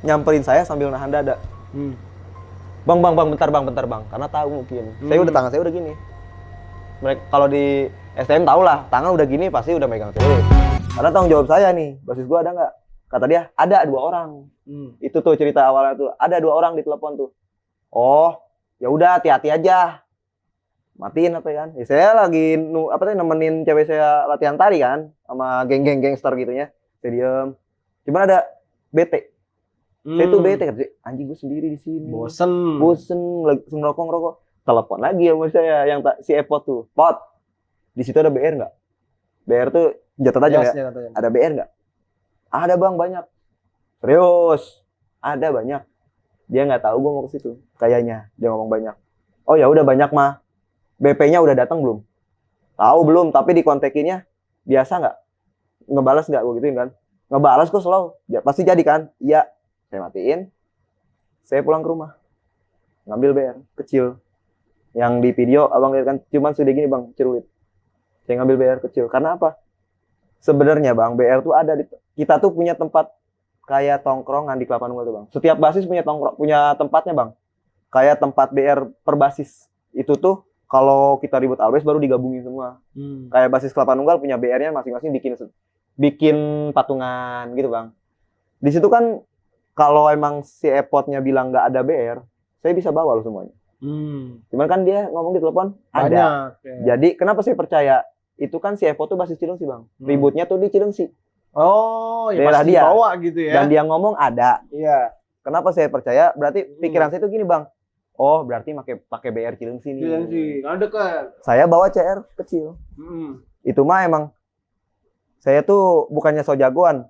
nyamperin saya sambil nahan dada. Bang, bentar bang. Karena tahu mungkin. Saya udah tangan saya udah gini. Mereka kalau di STM tahu lah, tangan udah gini pasti udah megang TV. Karena tanggung jawab saya nih, basis gua ada nggak? Kata dia, ada 2 orang. Itu tuh cerita awalnya tuh, ada 2 orang di telepon tuh. Oh, ya udah hati-hati aja. Matiin apa kan? Ya saya lagi nemenin cewek saya latihan tari kan, sama geng-geng gangster gitunya. Saya diem. Cuman ada bete. Saya tuh bete kan, anjing gue sendiri di sini. Bosen lagi ngerokok. Telepon lagi sama saya yang si Epot tuh. Pot. Di situ ada BR enggak? BR tuh senjata tajam ya. Ada BR enggak? Ada bang, banyak. Serius. Ada banyak. Dia nggak tahu gue mau ke situ. Kayaknya dia ngomong banyak. Oh ya udah banyak mah. BP-nya udah datang belum? Tahu belum, tapi dikontekinnya biasa nggak? Ngebalas nggak? Gue gituin kan? Ngebalas kok slow. Ya, pasti jadi kan? Iya. Saya matiin. Saya pulang ke rumah. Ngambil BR kecil. Yang di video abang lihat kan cuman sudah gini bang, ceruit. Saya ngambil BR kecil. Karena apa? Sebenarnya bang, BR tuh ada di kita tuh punya tempat kayak tongkrongan di Kelapa Nunggal tuh bang. Setiap basis punya tempatnya bang. Kayak tempat BR per basis. Itu tuh kalau kita ribut always baru digabungin semua. Kayak basis Kelapa Nunggal punya BR-nya masing-masing bikin patungan gitu bang. Di situ kan kalau emang si Epotnya bilang nggak ada BR, saya bisa bawa loh semuanya. Cuman kan dia ngomong di telepon ada. Ya. Jadi kenapa saya percaya? Itu kan si Epot tuh basis Cilengsi bang. Ributnya tuh di Cilengsi. Oh, ya pasti dia bawa gitu ya. Dan dia ngomong ada. Iya. Kenapa saya percaya? Berarti pikiran saya tuh gini bang. Oh, berarti pakai BR Cilengsi nih. Cilengsi, karena dekat. Saya bawa CR kecil. Itu mah emang saya tuh bukannya so jagoan.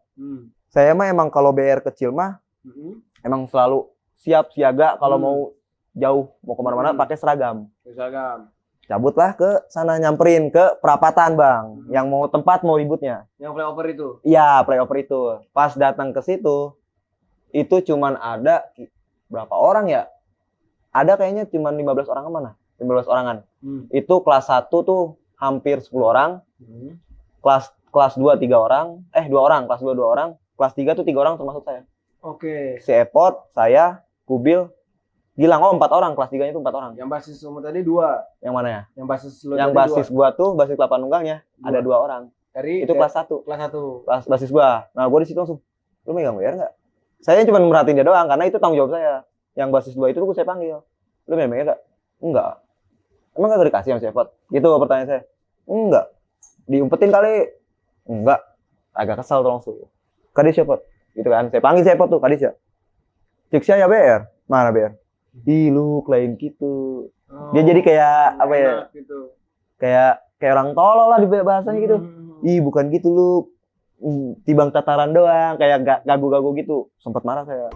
Saya mah emang kalau BR kecil mah emang selalu siap siaga kalau mau jauh, mau kemana-mana pakai seragam. Cabutlah ke sana, nyamperin ke perapatan bang, yang mau tempat mau ributnya. Yang flyover itu? Iya, flyover itu. Pas datang ke situ, itu cuman ada berapa orang ya? Ada kayaknya cuman 15 orang mana? 15 orangan. Itu kelas 1 tuh hampir 10 orang. Kelas 2 3 orang, 2 orang, kelas 2 2 orang, kelas 3 tuh 3 orang termasuk saya. Oke. Si Epot, saya, Kubil, Gilang. Oh, 4 orang, kelas 3-nya itu 4 orang. Yang basis umur tadi 2. Yang mana ya? Yang basis lu yang tadi basis 2. Gua tuh, basis Kelapa Nunggalnya ada 2 orang. Itu kelas 1. Kelas 1. Basis gua. Nah, gua di situ langsung, lu megang BR enggak? Saya cuma merhatiin dia doang karena itu tanggung jawab saya. Yang basis 2 itu tuh saya panggil. Lu megang BR enggak? Enggak. Emang enggak dikasih sama si Epot? Gitu pertanyaan saya. Enggak. Diumpetin kali. Enggak. Agak kesal tuh langsung. Kadis Epot. Gitu kan. Saya panggil si Epot tuh, Kadis ya. Ciksia ya BR. Mana BR? Ih, lu lain gitu. Dia jadi kayak apa ya? Gitu. Kayak orang tolol lah di bahasanya gitu. Ih, bukan gitu lu. Tibang tataran doang, kayak gagu-gagu gitu. Sempat marah saya.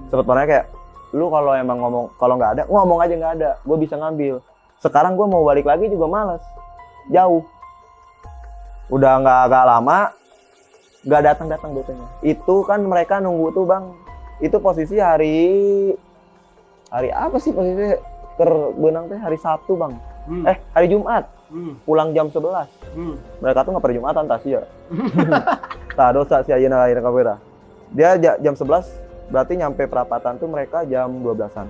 Sempat marah kayak, lu kalau emang ngomong kalau nggak ada, ngomong aja nggak ada. Gue bisa ngambil. Sekarang gue mau balik lagi juga malas. Jauh. Udah nggak lama, nggak datang biasanya. Itu kan mereka nunggu tuh bang. Itu posisi hari apa sih posisi terbenang teh? Hari Sabtu bang. Hari Jumat. Pulang jam 11. Mereka tuh nggak pada Jumatan tas ya. Tak dosa si ayeuna akhirnya kamera. Dia jam 11 berarti nyampe perapatan tuh mereka jam 12-an.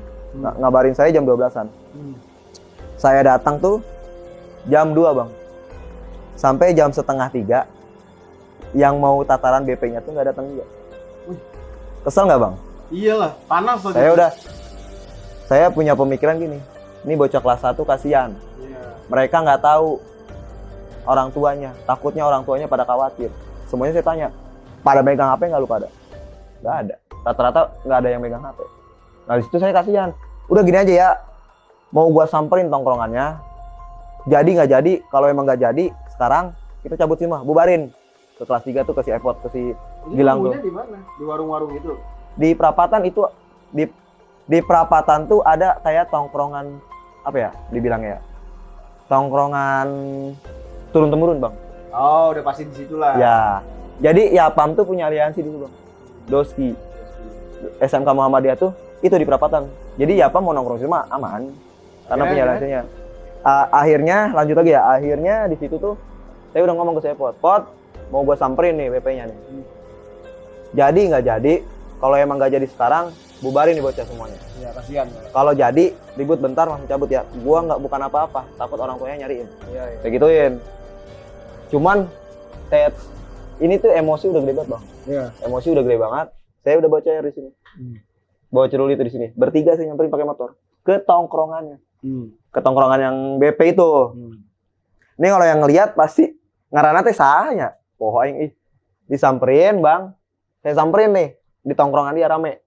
Ngabarin saya jam 12-an. Saya datang tuh jam 2 bang. Sampai jam setengah 3. Yang mau tataran BP-nya tuh nggak datang juga. Kesel nggak bang? Iyalah, panas lah. Saya punya pemikiran gini. Ini bocah kelas 1 kasihan. Mereka nggak tahu orang tuanya. Takutnya orang tuanya pada khawatir. Semuanya saya tanya, pada megang HP nggak lu pada? Nggak ada. Rata-rata nggak ada yang megang HP. Nah di situ saya kasihan. Udah gini aja ya. Mau gua samperin tongkrongannya. Jadi nggak jadi. Kalau emang nggak jadi, sekarang kita cabut sih mah, bubarin. Ke kelas 3 tuh ke si Epot, ke si Gilang tuh. Di mana? Di warung-warung itu? Di perapatan itu, di perapatan tuh ada kayak tongkrongan, apa ya dibilangnya ya? Tongkrongan turun-temurun bang. Oh, udah pasti di situ lah. Ya, jadi Yapam tuh punya aliansi dulu bang. Doski. SMK Muhammadiyah tuh itu di perapatan. Jadi Yapam mau nongkrong cuma aman, karena punya aliansinya. Akhirnya lanjut lagi ya. Akhirnya di situ tuh saya udah ngomong ke Sepot, Pot, mau gue samperin nih BP-nya nih. Jadi nggak jadi, Kalau emang nggak jadi sekarang, bubarin nih bocah semuanya. Iya, kasihan. Kalau jadi ribut bentar langsung cabut ya. Gua nggak bukan apa-apa, takut orang tuanya nyariin. Iya, iya. Kayak gituin. Cuman ini tuh emosi udah gede banget bang. Iya. Emosi udah gede banget. Saya udah bawa cair di sini. Bawa celurit di sini. Bertiga saya nyamperin pakai motor ke tongkrongannya. Ke tongkrongan yang BP itu. Ini kalau yang ngelihat pasti ngaranna teh sahanya. Pokoknya disamperin bang. Saya samperin nih di tongkrongan dia rame.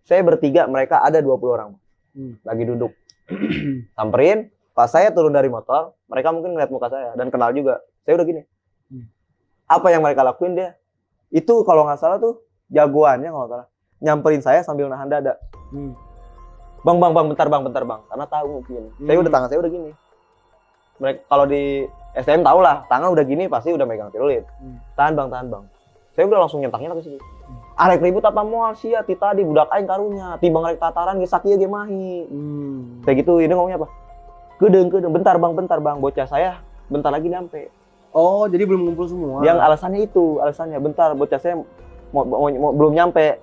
Saya bertiga, mereka ada 20 orang. Lagi duduk. Samperin, pas saya turun dari motor, mereka mungkin ngeliat muka saya dan kenal juga. Saya udah gini. Apa yang mereka lakuin dia? Itu kalau nggak salah tuh jagoannya kalau nggak salah. Nyamperin saya sambil nahan dada. Bang, bentar bang. Karena tahu mungkin. Saya udah tangan saya udah gini. Mereka kalau di STM tahu lah, tangan udah gini pasti udah megang celurit. Tahan bang. Saya udah langsung nyentangnya ke situ. Arek ribut apa moal sia ti tadi budak aing karunya, timbang rek tataran ge sakieu ge mahi. Kayak gitu, ini ngomongnya apa? Kedeung, bentar bang, bocah saya bentar lagi nyampe. Oh, jadi belum ngumpul semua. Yang alasannya bentar bocah saya mau belum nyampe.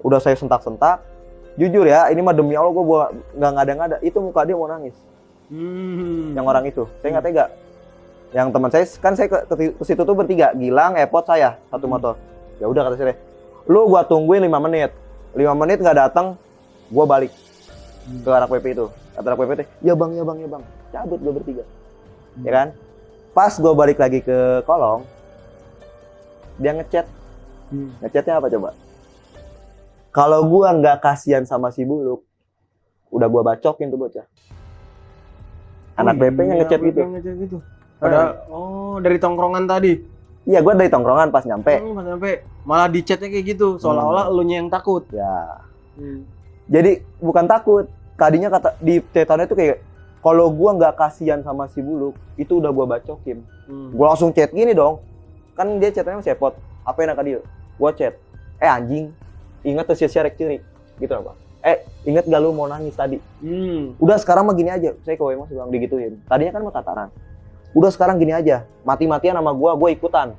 Udah saya sentak-sentak. Jujur ya, ini mah demi Allah gua nggak ngada-ngada. Itu muka dia mau nangis. Yang orang itu, saya nggak tega. Yang teman saya kan saya ke situ tuh bertiga, Gilang, Epot, saya satu motor. Ya udah kata saya, lu gua tungguin 5 menit. 5 menit nggak datang, gua balik ke anak PP itu. Kata anak PP teh, ya bang. Cabut gua bertiga. Ya kan? Pas gua balik lagi ke kolong, dia ngechat. Ngechatnya apa coba? Kalau gua nggak kasihan sama si Buluk, udah gua bacokin tuh bocah. Anak PP-nya ngechat gitu. Oh, dari tongkrongan tadi. Iya, gue dari tongkrongan pas nyampe. Pas nyampe, malah di chatnya kayak gitu, seolah-olah elunya yang takut. Ya. Jadi bukan takut. Tadinya kata di chatannya itu kayak, kalau gue nggak kasihan sama si Buluk, itu udah gue bacokin. Gue langsung chat gini dong. Kan dia chatnya masih Epot. Apa yang dia? Gue chat. Anjing, ingat tuh sia-sia rek cirik. Gitu apa? Ingat gak lu mau nangis tadi? Udah sekarang mah gini aja. Saya ke WMO bilang digituin. Tadinya kan mau tataran. Udah sekarang gini aja, mati-matian sama gue ikutan.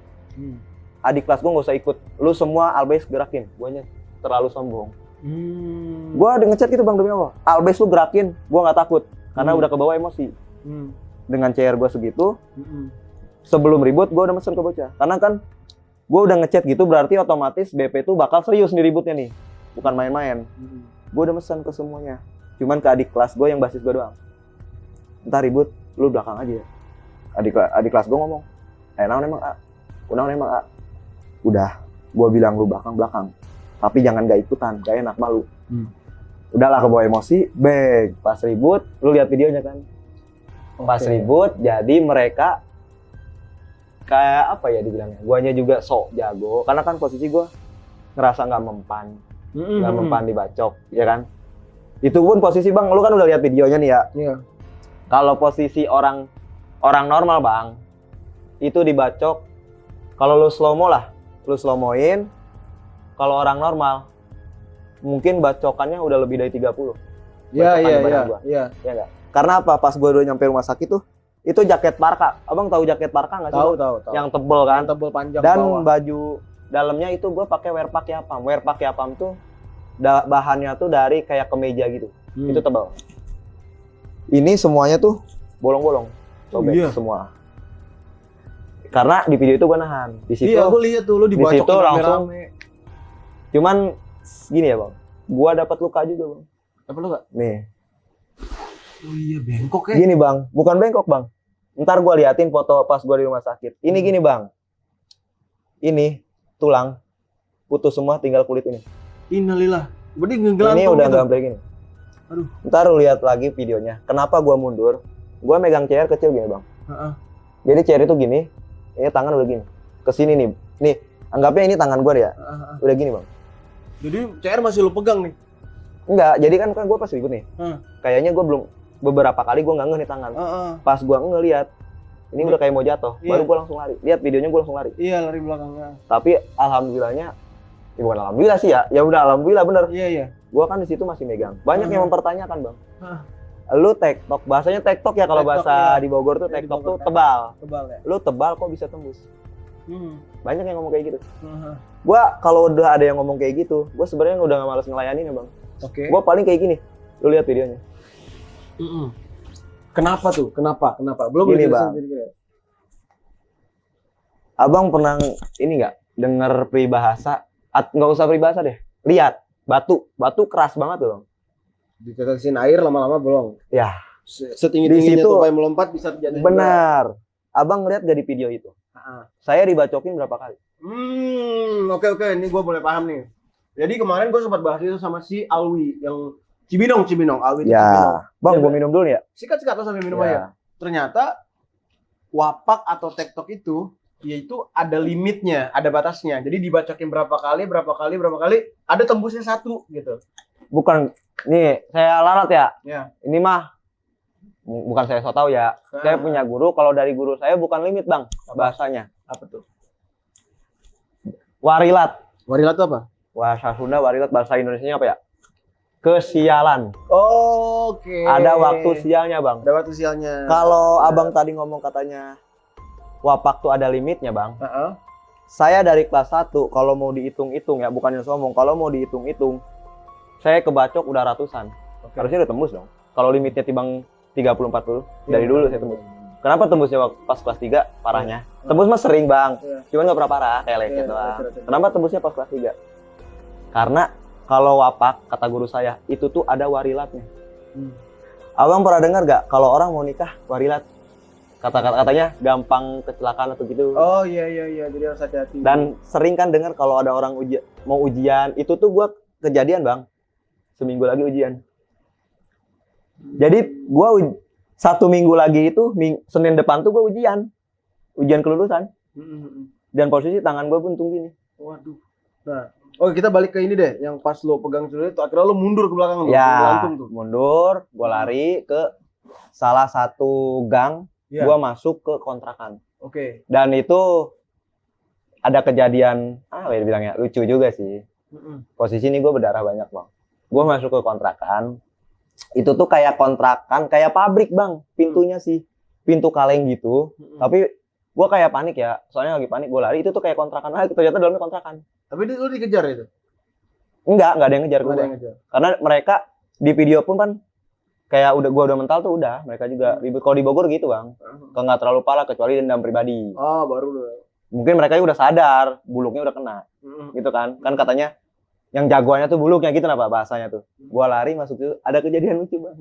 Adik kelas gue gak usah ikut. Lu semua Albes gerakin, guanya terlalu sombong. Gue ada ngechat gitu bang, demi Allah. Albes lu gerakin, gue gak takut. Karena udah kebawa emosi. Dengan CR gue segitu, sebelum ribut gue udah mesen ke bocah. Karena kan gue udah ngechat gitu, berarti otomatis BP tuh bakal serius nih ributnya nih. Bukan main-main. Gue udah mesen ke semuanya. Cuman ke adik kelas gue yang basis gue doang. Entar ribut, lu belakang aja. Adik kelas gue ngomong, naon emang A? Udah, gue bilang lu belakang. Tapi jangan gak ikutan, gak enak, malu. Udahlah kebawa emosi, pas ribut, lu lihat videonya kan? Pas ribut, jadi mereka kayak apa ya dibilangnya? Guanya juga sok jago, karena kan posisi gue ngerasa nggak mempan dibacok, ya kan? Itu pun posisi bang, lu kan udah lihat videonya nih ya? Iya. Kalau posisi orang normal bang, itu dibacok. Kalau lu slow moin. Kalau orang normal, mungkin bacokannya udah lebih dari 30. Iya. Enggak? Karena apa? Pas gue udah nyampe rumah sakit tuh, itu jaket parka. Abang tahu jaket parka nggak sih? Tahu. Yang tebel kan? Yang tebel panjang. Dan bawah. baju dalamnya itu gue pakai wear pack yapam tuh bahannya tuh dari kayak kemeja gitu. Itu tebal. Ini semuanya tuh bolong-bolong. Sobek semua. Karena di video itu gue nahan. Di situ. Iya, gue lihat tuh lu dibacok langsung. Cuman gini ya bang, gue dapat luka juga bang. Dapat luka? Nih. Oh iya, bengkok ya. Gini bang, bukan bengkok bang. Ntar gue liatin foto pas gue di rumah sakit. Ini gini bang. Ini tulang putus semua, tinggal kulit ini. Innalillah. Berarti ngegelantung. Ini udah gitu. gambar gini. Aduh. Ntar lu lihat lagi videonya. Kenapa gue mundur? Gue megang chair kecil gini bang. Jadi chair itu gini, ini tangan udah gini. Kesini nih, anggapnya ini tangan gue ya. Udah gini bang. Jadi CR masih lu pegang nih? Enggak, jadi kan gue pas ribut nih. Kayaknya gue belum, beberapa kali gue nggak ngeh nih tangan. Pas gue ngeliat, ini udah kayak mau jatuh. Baru gue langsung lari. Lihat videonya gue langsung lari. Iya, lari belakangnya. Tapi alhamdulillahnya, bukan alhamdulillah sih ya. Ya udah alhamdulillah bener. Iya. Gue kan di situ masih megang. Banyak yang mempertanyakan bang. Lu tektok, bahasanya tektok ya kalau bahasa di Bogor tuh tektok tuh tebal. Tebal ya. Lu tebal kok bisa tembus? Banyak yang ngomong kayak gitu. Gua kalau udah ada yang ngomong kayak gitu, gua sebenarnya udah gak males ngelayanin ya bang. Oke. Gua paling kayak gini, lu lihat videonya. Kenapa tuh? Kenapa? Belum Gini, dijelasin Bang. jadi. Abang pernah ini nggak dengar peribahasa? Nggak usah peribahasa deh. Lihat batu keras banget tuh bang. Ditetesin air lama-lama belum. Ya. Setinggi-tingginya Di situ- tupai melompat bisa terjadi. Benar. Abang ngeliat gak di video itu? Saya dibacokin berapa kali? Oke. Ini gue boleh paham nih. Jadi kemarin gue sempat bahas itu sama si Alwi yang Cibinong. Alwi di Cibinong. Ya. Bang, Ya, gua minum dulu nih ya. Sikat lo sambil minum Ya. aja. Ternyata wapak atau tektok itu yaitu ada limitnya, ada batasnya. Jadi dibacokin berapa kali, ada tembusnya 1 gitu. Bukan, nih saya lalat ya. Ya. Ini mah bukan saya so tahu ya. Saya punya guru. Kalau dari guru saya bukan limit bang, bahasanya. Apa tuh? Warilat. Warilat itu apa? Bahasa Sunda warilat, bahasa Indonesianya apa ya? Kesialan. Oke. Ada waktu sialnya bang. Ada waktu sialnya. Kalau abang tadi ngomong katanya wapak tuh ada limitnya bang. Heeh. Saya dari kelas 1 kalau mau dihitung-hitung ya, bukannya sombong, kalau mau dihitung-hitung saya kebacok udah ratusan. Oke. Harusnya udah tembus dong. Kalau limitnya timbang 30-40 dari Iya. dulu saya tembus. Kenapa tembusnya pas kelas 3 parahnya? Tembus mah sering bang, Iya. cuman nggak pernah parah, kayak lecet Iya, doang. lecet. Kenapa tembusnya pas kelas 3? Karena kalau wapak, kata guru saya, itu tuh ada warilatnya. Abang pernah dengar gak kalau orang mau nikah warilat? Katanya gampang kecelakaan atau gitu. Oh iya, jadi harus hati-hati. Dan sering kan dengar kalau ada orang mau ujian, itu tuh gua kejadian bang. Seminggu lagi ujian. Jadi gua 1 minggu lagi itu, Senin depan tuh gua ujian kelulusan. Dan posisi tangan gua buntung gini. Waduh. Nah, oke kita balik ke ini deh, yang pas lo pegang sulit itu akhirnya lo mundur ke belakang lo, Ya, melantung tuh. mundur, gua lari ke salah satu gang, Iya. gua masuk ke kontrakan. Oke. Dan itu ada kejadian, ya bilangnya lucu juga sih. Posisi ini gua berdarah banyak bang. Gua masuk ke kontrakan, itu tuh kayak kontrakan, kayak pabrik bang, pintunya sih, pintu kaleng gitu. Tapi gua kayak panik ya, soalnya lagi panik, gua lari, itu tuh kayak kontrakan, ternyata dalamnya kontrakan. Tapi lo dikejar itu? Nggak ada yang ngejar Nggak ada gua. yang ngejar. Karena mereka di video pun kan kayak gua udah mental tuh udah, mereka juga ribut. Kalau di Bogor gitu bang, nggak terlalu parah kecuali dendam pribadi. Oh baru lo. Mungkin mereka udah sadar, buluknya udah kena, gitu kan? Kan katanya yang jagoannya tuh buluknya gitu lah pak bahasanya tuh. Gua lari masuk itu, ada kejadian lucu bang.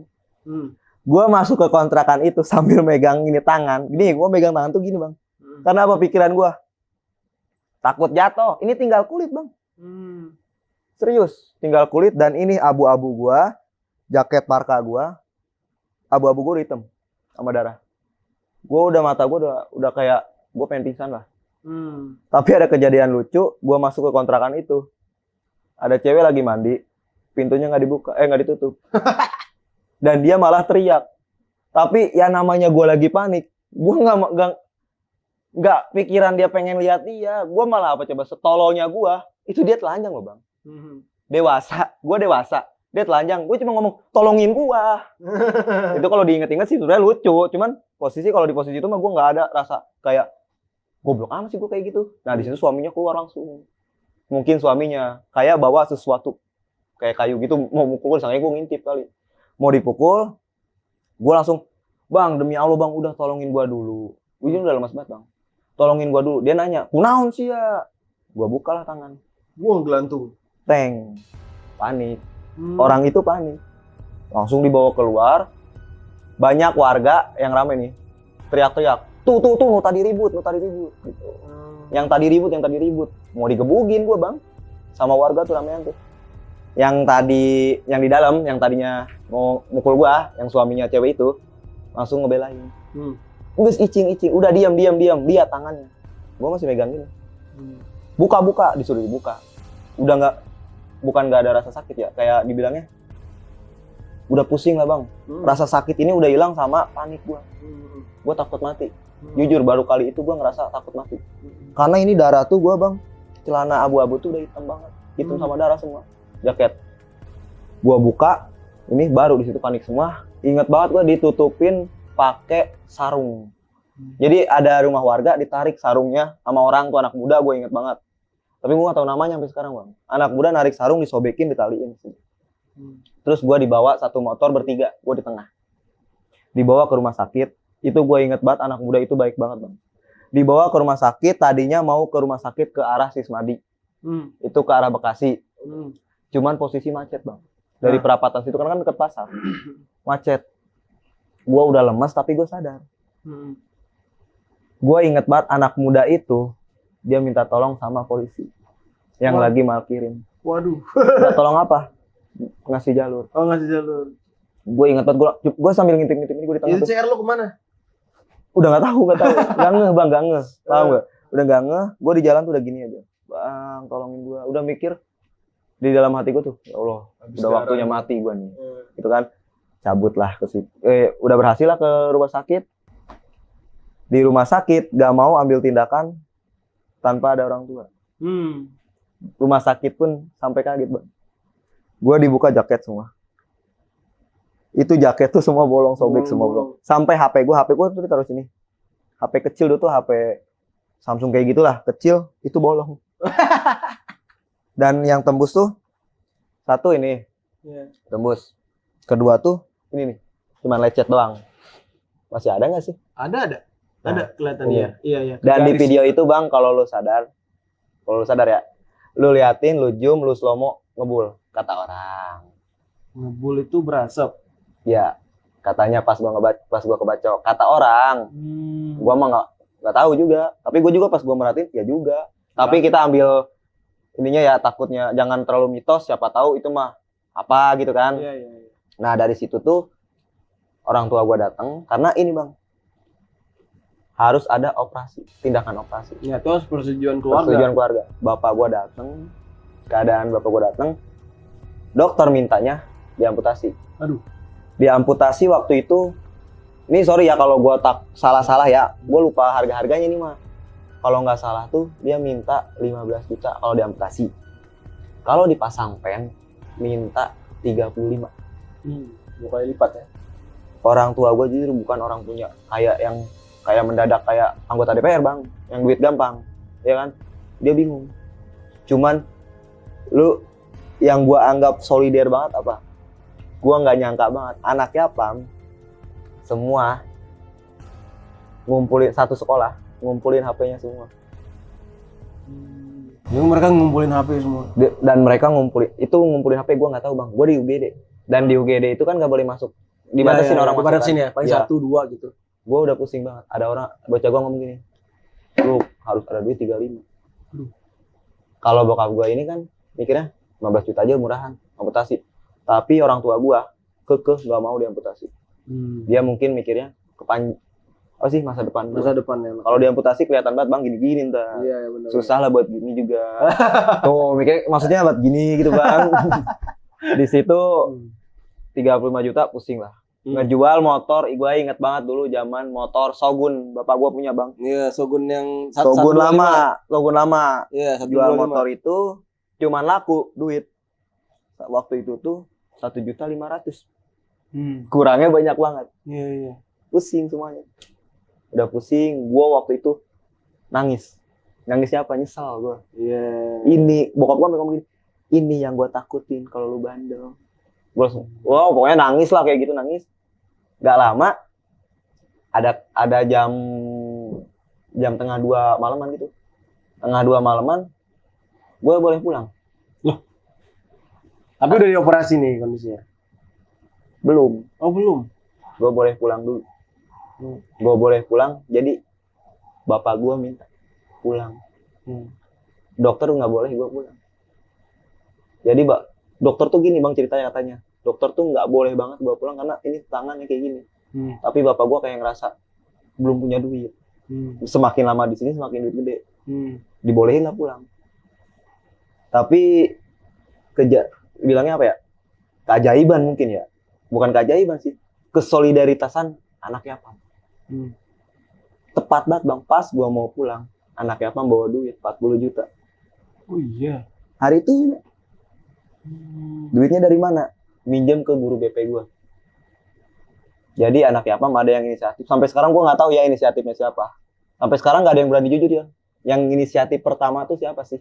Gua masuk ke kontrakan itu sambil megang ini tangan, gini gua megang tangan tuh gini bang. Karena apa pikiran gua? Takut jatuh. Ini tinggal kulit bang. Serius, tinggal kulit dan ini abu-abu gua, jaket parka gua, abu-abu gua udah hitam sama darah. Mata gua udah kayak gua pengen pingsan lah. Tapi ada kejadian lucu, gua masuk ke kontrakan itu. Ada cewek lagi mandi, pintunya nggak ditutup. Dan dia malah teriak. Tapi ya namanya gua lagi panik, gua nggak pikiran dia pengen lihat dia. Gua malah apa coba setololnya gua, itu dia telanjang loh bang. Gua dewasa, dia telanjang. Gue cuma ngomong tolongin gua. Itu kalau diinget-inget sih sebenarnya lucu. Cuman kalau di posisi itu mah gua nggak ada rasa kayak goblok amat sih gua kayak gitu. Nah di situ suaminya keluar langsung. Mungkin suaminya kayak bawa sesuatu kayak kayu gitu mau mukul, sangka gue ngintip kali. Mau dipukul, gue langsung, bang demi Allah bang udah tolongin gue dulu. Gue udah lemas banget bang. Tolongin gue dulu. Dia nanya, kunaon sih ya? Gue bukalah tangan. Gue gelantung. Teng, panik. Orang itu panik. Langsung dibawa keluar. Banyak warga yang rame nih, teriak-teriak. Tuh, tadi ribut. Gitu. Yang tadi ribut. Mau digebugin gue bang. Sama warga tuh ramean tuh. Yang di dalam, yang tadinya mau mukul gue, yang suaminya cewek itu, langsung ngebelain. Nggak icing. Udah diam. Lihat tangannya. Gue masih megang gini. Buka, disuruh dibuka. Udah bukan nggak ada rasa sakit ya. Kayak dibilangnya, udah pusing lah bang. Rasa sakit ini udah hilang sama panik gue. Gue takut mati. Jujur baru kali itu gue ngerasa takut mati. Karena ini darah tuh gue bang, celana abu-abu tuh udah hitam banget, hitam sama darah semua. Jaket, gue buka, ini baru di situ panik semua. Ingat banget gue ditutupin pakai sarung. Jadi ada rumah warga ditarik sarungnya sama orang tuh anak muda, gue inget banget. Tapi gue gak tahu namanya sampai sekarang bang. Anak muda narik sarung disobekin ditaliin. Terus gue dibawa satu motor bertiga, gue di tengah. Dibawa ke rumah sakit. Itu gue inget banget anak muda itu baik banget bang. Dibawa ke rumah sakit, tadinya mau ke rumah sakit ke arah Sismadi. Itu ke arah Bekasi. Cuman posisi macet bang. Dari perapatan situ kan deket pasar. Macet. Gue udah lemas tapi gue sadar. Gue inget banget anak muda itu dia minta tolong sama polisi yang lagi parkirin. Waduh. Minta tolong apa? Ngasih jalur. Oh, ngasih jalur. Gue inget banget, gue sambil ngintip-ngintip ini gue di tengah. Itu tuh. CR lo kemana? Udah nggak tahu. Gak ngeh bang, gak ngeh. Paham gak? Udah gak ngeh. Gue di jalan tuh udah gini aja. Bang, tolongin gue. Udah mikir di dalam hati gue tuh, ya Allah, udah waktunya mati gue nih. Gitu kan. Cabut lah ke situ. Udah berhasil lah ke rumah sakit. Di rumah sakit gak mau ambil tindakan tanpa ada orang tua. Rumah sakit pun sampai kaget bang. Gue dibuka jaket semua. Itu jaket tuh semua bolong, sobek semua bolong. Sampai HP gue tuh taruh sini. HP kecil tuh HP Samsung kayak gitulah, kecil, itu bolong. Dan yang tembus tuh satu ini, tembus. Kedua tuh ini nih, cuman lecet doang. Masih ada nggak sih? Ada kelihatan iya. Iya. Dan di video itu bang, kalau lu sadar ya, lu liatin, lu zoom, lu slow mo, ngebul, kata orang. Ngebul itu berasap. Ya, katanya pas gua kebacok, kata orang. Gua mah nggak tahu juga, tapi gua juga pas gua merhatiin ya juga. Tapi kita ambil ininya ya, takutnya jangan terlalu mitos, siapa tahu itu mah apa gitu kan. Iya. Nah dari situ tuh orang tua gua datang karena ini bang, harus ada operasi, tindakan operasi. Ya, terus persetujuan keluarga. Persetujuan keluarga. Bapak gua datang, keadaan bapak gua datang, dokter mintanya diamputasi. Aduh. Diamputasi waktu itu, ini sorry ya kalau gue tak salah ya, gue lupa harga-harganya nih mah. Kalau nggak salah tuh dia minta 15 juta kalau diamputasi. Kalau dipasang pen minta 35. Bukannya lipat ya. Orang tua gue jujur bukan orang punya kayak mendadak kayak anggota DPR bang, yang duit gampang, ya kan? Dia bingung. Cuman lu yang gue anggap solider banget apa? Gue nggak nyangka banget anaknya Pam semua ngumpulin satu sekolah, ngumpulin HP-nya semua. Jadi mereka ngumpulin HP semua. Dan mereka ngumpulin HP, gue nggak tahu bang. Gue di UGD dan di UGD itu kan nggak boleh masuk, dibatasin orang masuk. Dibatasin ya, paling 1-2 gitu. Gue udah pusing banget. Ada orang bocah gue ngomong gini, lu harus ada duit 35. Kalau bokap gue ini kan mikirnya 15 juta aja murahan, amputasi. Tapi orang tua gua kekeh nggak mau diamputasi. Dia mungkin mikirnya masa depan. Masa depan ya. Kalau diamputasi kelihatan banget bang gini-gini ntar. Iya benar. Susah lah buat gini juga. Tuh mikirnya maksudnya buat gini gitu bang. Di situ 35 juta pusing lah. Ngejual motor, gue inget banget dulu zaman motor Shogun, bapak gua punya bang. Iya Shogun yang Shogun lama. Iya, jual motor itu cuman laku duit. Waktu itu tuh 1.500.000. Kurangnya banyak banget. Iya. Pusing semuanya. Udah pusing, gua waktu itu nangis. Nangisnya apa? Nyesal gua. Iya. Ini bokap gua ngomong gini, ini yang gua takutin kalau lu bandel. Gua langsung, wow, pokoknya nangis lah kayak gitu, nangis. Gak lama ada jam 1:30 malaman gitu. 1:30 malaman gua boleh pulang. Loh. Tapi udah dioperasi nih kondisinya? Belum. Oh belum? Gue boleh pulang dulu. Gue boleh pulang, jadi bapak gue minta pulang. Dokter nggak boleh gue pulang. Jadi dokter tuh gini bang ceritanya katanya. Dokter tuh nggak boleh banget gue pulang karena ini tangannya kayak gini. Tapi bapak gue kayak ngerasa belum punya duit. Semakin lama di sini semakin duit gede. Dibolehin lah pulang. Tapi bilangnya apa ya? Keajaiban mungkin ya. Bukan keajaiban sih. Kesolidaritasan anaknya Pam. Tepat banget bang. Pas gua mau pulang, anaknya Pam bawa duit 40 juta. Oh iya. Hari itu duitnya dari mana? Minjem ke guru BP gua. Jadi anak Yapam ada yang inisiatif. Sampai sekarang gue nggak tahu ya inisiatifnya siapa. Sampai sekarang nggak ada yang berani jujur ya. Yang inisiatif pertama tuh siapa sih?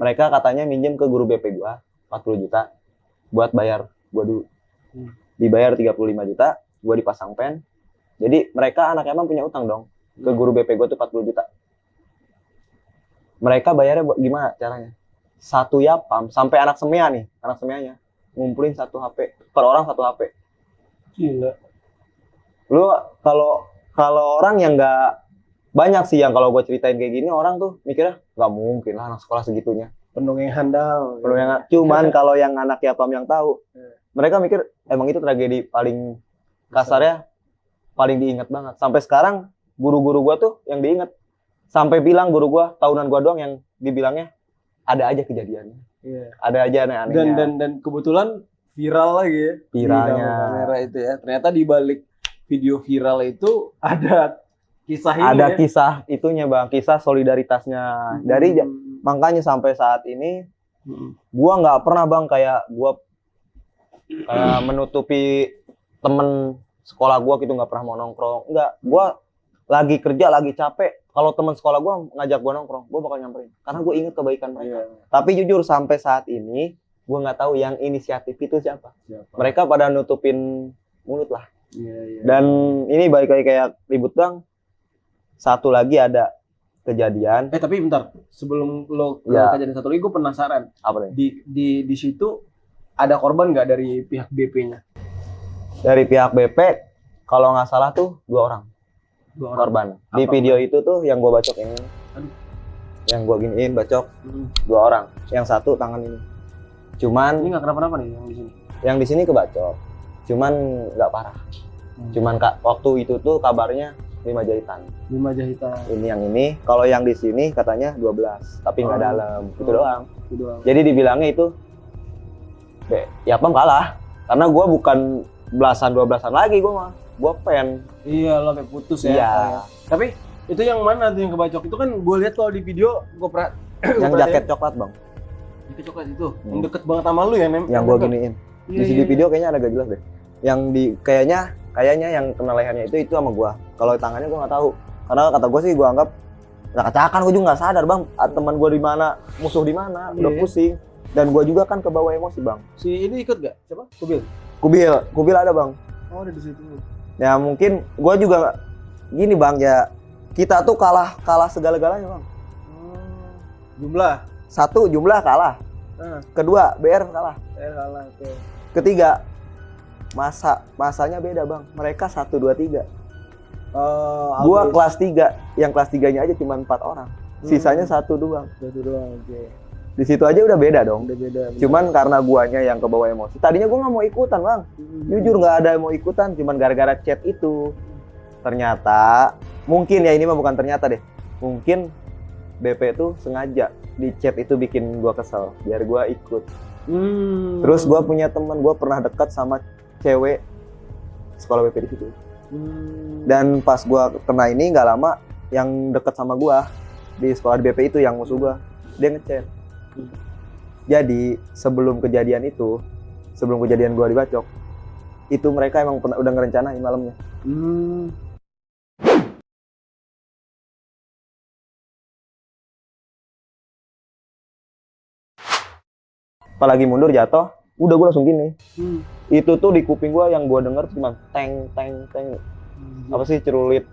Mereka katanya minjem ke guru BP gue 40 juta buat bayar gue dulu. Dibayar 35 juta, gue dipasang pen. Jadi mereka anak Yapam punya utang dong ke guru BP gue tuh 40 juta. Mereka bayarnya gimana caranya? Satu Yapam sampai anak semea nih, anak semeanya ngumpulin satu HP, per orang satu HP. Gila. Lu kalau orang yang nggak banyak sih yang kalau gue ceritain kayak gini orang tuh mikirnya nggak mungkin lah anak sekolah segitunya. Pendongeng handal. Cuman kalau yang anak Yapam yang tahu, mereka mikir emang itu tragedi paling kasarnya, paling diingat banget. Sampai sekarang guru-guru gue tuh yang diingat. Sampai bilang guru gue tahunan gue doang yang dibilangnya ada aja kejadiannya. Iya. Ada aja aneh-anehnya. Dan kebetulan viral lagi ya. Viralnya. Di dalam kamera itu ya. Ternyata di balik video viral itu ada kisah ini. Ada ya. kisah itunya bang, kisah solidaritasnya. Dari makanya sampai saat ini, gua nggak pernah bang kayak menutupi temen sekolah gua gitu, nggak pernah mau nongkrong. Enggak, gua lagi kerja, lagi capek. Kalau teman sekolah gua ngajak gua nongkrong, gua bakal nyamperin. Karena gua inget kebaikan mereka. Tapi jujur sampai saat ini, gua nggak tahu yang inisiatif itu siapa. Mereka pada nutupin mulut lah. Dan ini balik lagi kayak ribut bang. Satu lagi ada kejadian. Tapi bentar, sebelum lo ke kejadian satu lagi, gue penasaran. Apa nih? Di situ ada korban nggak dari pihak BP-nya? Dari pihak BP, kalau nggak salah tuh 2 orang. Korban. Di video itu tuh yang gua bacok ini. Yang gua giniin bacok 2 orang. Yang satu tangan ini. Cuman ini nggak kenapa-napa nih yang di sini. Yang di sini kebacok. Cuman nggak parah. Cuman waktu itu tuh kabarnya 5 jahitan. 5 jahitan. Ini yang ini, kalau yang di sini katanya 12, tapi nggak dalam. Itu doang. Itu doang. Jadi dibilangnya itu Yapam kalah. Karena gua bukan belasan 12-an lagi gua mah. Gua pen. Iya, lo sampai putus ya. Iya. Tapi itu yang mana tuh yang kebacok? Itu kan gue lihat kalau di video yang jaket coklat, Bang. Jaket coklat itu. Yang deket banget sama lu ya, Yang gua giniin. Di video kayaknya agak jelas deh. Yang di kayaknya yang kena lehernya itu sama gua. Kalau tangannya gua nggak tahu. Karena kata gua sih gua anggap kacakan, gua juga nggak sadar, Bang. Teman gua di mana, musuh di mana, udah pusing. Dan gua juga kan kebawa emosi, Bang. Si ini ikut gak? Siapa? Kubil ada, Bang. Oh, ada di situ. Ya mungkin gua juga gini, Bang, ya kita tuh kalah segala-galanya, Bang. Jumlah. Satu, jumlah kalah. Kedua, BR kalah. Oke. Ketiga, masanya beda, Bang. Mereka 1, 2, 3. Gua kelas 3, yang kelas 3-nya aja cuma 4 orang. Sisanya 1 doang. Oke. Di situ aja udah beda dong. Beda. Cuman karena guanya yang kebawa emosi. Tadinya gua nggak mau ikutan, Bang. Jujur nggak ada yang mau ikutan, cuman gara-gara chat itu. Ternyata, mungkin ya ini mah bukan ternyata deh. Mungkin BP tuh sengaja di chat itu bikin gua kesel, biar gua ikut. Terus gua punya teman, gua pernah dekat sama cewek sekolah BP di situ. Dan pas gua kena ini nggak lama, yang dekat sama gua di sekolah BP itu yang musuh gua, dia ngechat. Jadi sebelum kejadian gua dibacok, itu mereka emang udah ngerencanain malamnya. Apalagi mundur jatuh, udah gua langsung gini. Itu tuh di kuping gua yang gua denger cuma teng. Apa sih, cerulit.